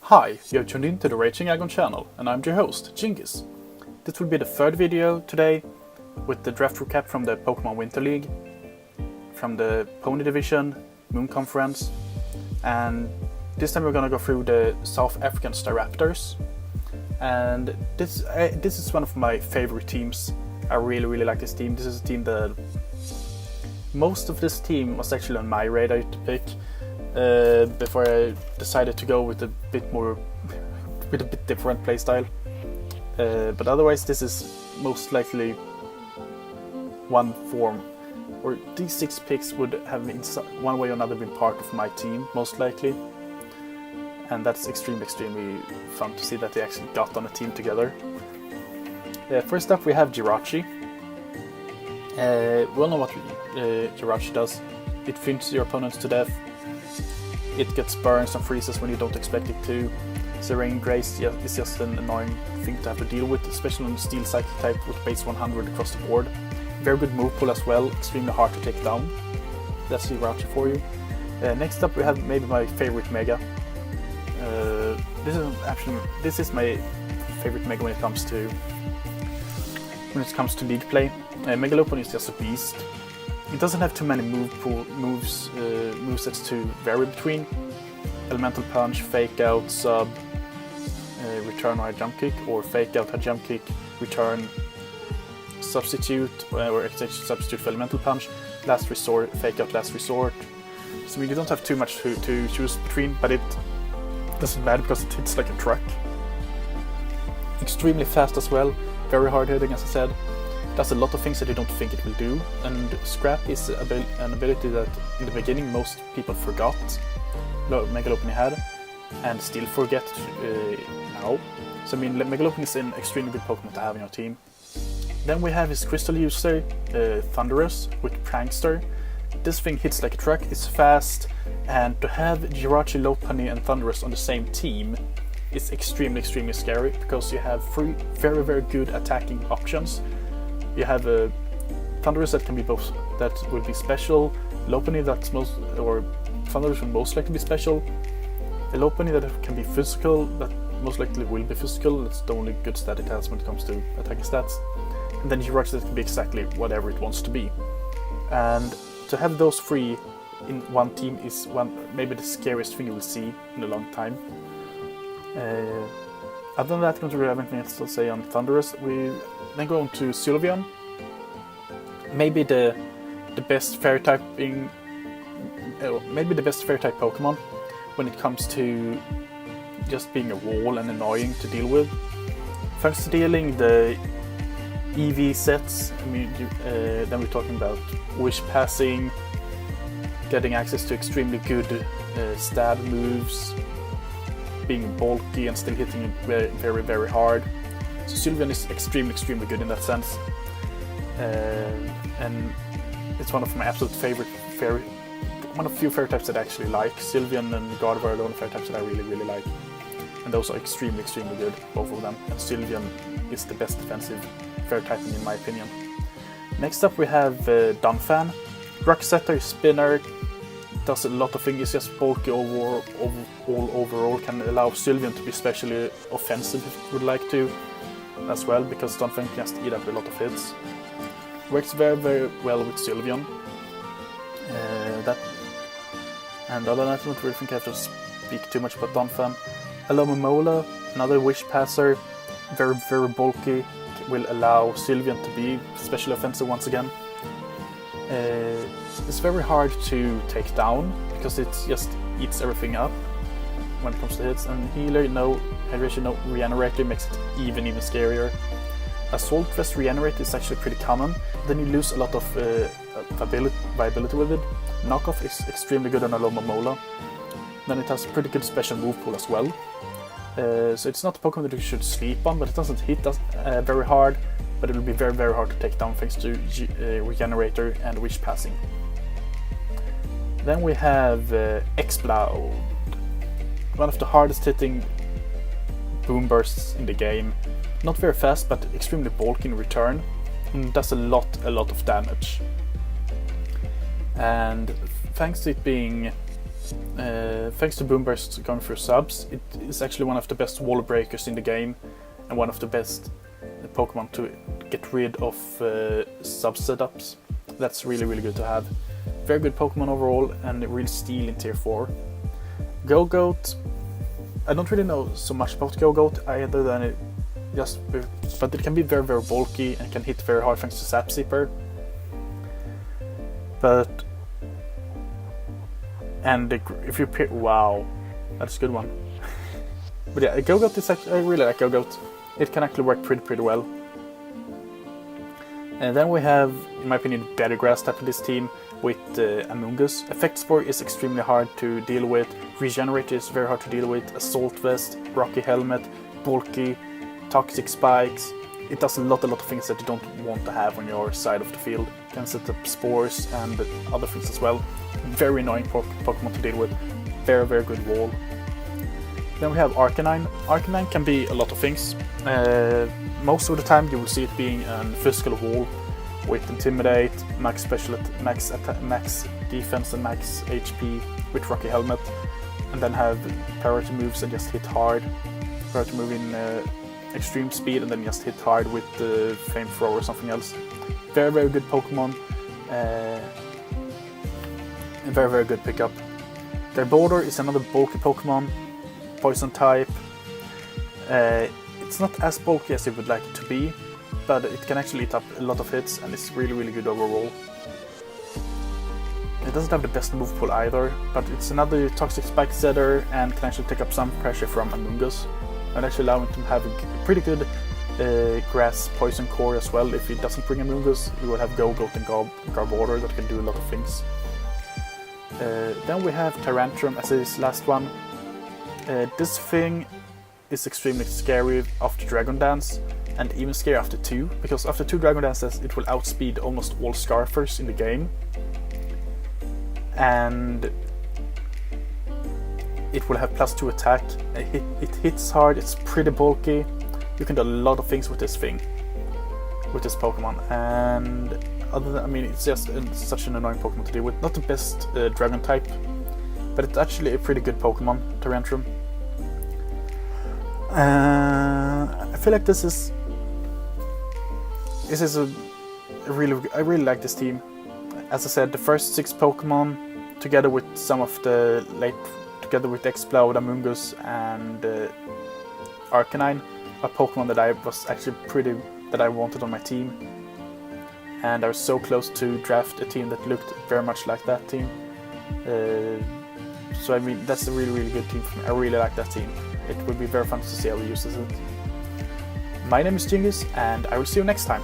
Hi, you have tuned in to the Raging Aggron channel, and I'm your host, Djingis. This will be the third video today, with the draft recap from the Pokemon Winter League, from the Pony Division, Moon Conference, and this time we're gonna go through the South African Staraptors. And this is one of my favorite teams. I really like this team. This is a team that most of this team was actually on my radar to pick. Before I decided to go with a bit different playstyle. But otherwise this is most likely one form, or these 6 picks would have in one way or another been part of my team, most likely. And that's extremely fun to see that they actually got on a team together. First up we have Jirachi. We all know what Jirachi does. It flinches your opponents to death. It gets burns and freezes when you don't expect it to. Serene Grace is just an annoying thing to have to deal with, especially on the Steel Psychic type with base 100 across the board. Very good move pool as well, extremely hard to take down. That's Jirachi for you. Next up we have maybe my favorite Mega. This is my favorite Mega when it comes to league play. Megalopon is just a beast. It doesn't have too many movesets to vary between. Elemental Punch, Fake Out, Sub, Return High Jump Kick, or Fake Out High Jump Kick, Return, Substitute, or Exchange Substitute for Elemental Punch, Last Resort, Fake Out Last Resort. So I mean, you don't have too much to choose between, but it doesn't matter because it hits like a truck. Extremely fast as well, very hard hitting as I said. Does a lot of things that you don't think it will do, and Scrap is an ability that in the beginning most people forgot Megalopony had, and still forget now. So I mean, Megalopony is an extremely good Pokemon to have in your team. Then we have his Crystal user, Thunderous, with Prankster. This thing hits like a truck, it's fast, and to have Jirachi, Lopunny and Thunderous on the same team is extremely scary, because you have 3 very good attacking options. You have a Thunderous that can be both, that will be special, Lopunny that's Thunderous will most likely be special, a Lopunny that can be physical, that most likely will be physical, that's the only good stat it has when it comes to attacking stats, and then Jirachi that can be exactly whatever it wants to be. And to have those 3 in one team is maybe the scariest thing you will see in a long time. Other than that, I don't really have anything else to say on Thunderous. We then go on to Sylveon. Maybe the best fairy type Pokemon when it comes to just being a wall and annoying to deal with. Thanks to dealing the EV sets, I mean, then we're talking about Wish Passing, getting access to extremely good stab moves, being bulky and still hitting it very hard. So Sylveon is extremely good in that sense, and it's one of my absolute favorite one of few fairy types that I actually like. Sylveon and Gardevoir are the only fairy types that I really like, and those are extremely good, both of them. And Sylveon is the best defensive fairy typing in my opinion. Next up we have Dunfan. Rock Setter, Spinner, does a lot of things. It's just bulky overall, can allow Sylveon to be especially offensive if it would like to as well, because Dunfan can just eat up a lot of hits. Works very well with Sylveon. And other than that, I don't really think I have to speak too much about Dunfan. Alomomola, another Wish Passer, very bulky, will allow Sylveon to be especially offensive once again. It's very hard to take down because it just eats everything up when it comes to hits, and Healer, no Hydration, no Regenerator makes it even scarier. Assault Vest Regenerate is actually pretty common, then you lose a lot of viability with it. Knockoff is extremely good on Alomomola. Then it has a pretty good special move pool as well. So it's not a Pokemon that you should sleep on, but it doesn't hit very hard, but it will be very hard to take down thanks to Regenerator and Wish Passing. Then we have Explode, one of the hardest hitting boom bursts in the game. Not very fast, but extremely bulky in return, and does a lot of damage. And thanks to it being Thanks to Boomburst going through subs, it is actually one of the best wall breakers in the game, and one of the best Pokemon to get rid of sub setups. That's really, really good to have. Very good Pokemon overall, and a real steal in Tier 4. Go-Goat, I don't really know so much about Go-Goat other than it but it can be very, very bulky and can hit very hard thanks to Sap Zipper. If you pick, wow, that's a good one. But yeah, Go-Goat is actually, I really like Go-Goat. It can actually work pretty well. And then we have, in my opinion, better grass type of this team with Amoonguss. Effect Spore is extremely hard to deal with. Regenerate is very hard to deal with. Assault Vest, Rocky Helmet, bulky, Toxic Spikes. It does a lot of things that you don't want to have on your side of the field. You can set up spores and other things as well. Very annoying Pokemon to deal with. Very, very good wall. Then we have Arcanine. Arcanine can be a lot of things. Most of the time you will see it being a physical wall with Intimidate, max special, max defense and max HP with Rocky Helmet, and then have priority moves and just hit hard. Priority move in extreme speed and then just hit hard with the Flamethrower or something else. Very, very good Pokemon. A very, very good pickup. Garbodor is another bulky Pokemon, Poison type. It's not as bulky as you would like it to be, but it can actually eat up a lot of hits and it's really, really good overall. It doesn't have the best move pool either, but it's another Toxic Spike setter and can actually take up some pressure from Amoonguss, and actually allow him to have a pretty good grass poison core as well. If he doesn't bring Amoonguss, he will have Go-Goat and Garbodor that can do a lot of things. Then we have Tyrantrum as his last one. This thing is extremely scary after Dragon Dance, and even scary after 2, because after 2 Dragon Dances it will outspeed almost all Scarfers in the game. And it will have +2 attack. It hits hard, it's pretty bulky. You can do a lot of things with this thing, with this Pokemon. And other than, I mean, it's just such an annoying Pokemon to deal with. Not the best Dragon type, but it's actually a pretty good Pokemon, Tyrantrum. I feel like this is a really, I really like this team. As I said, the first 6 Pokemon, together with some of the together with Explode, Amoonguss, and Arcanine, are Pokemon that I was actually that I wanted on my team. And I was so close to draft a team that looked very much like that team. So I mean, that's a really, really good team for me. I really like that team. It would be very fun to see how he uses it. My name is Djingis, and I will see you next time.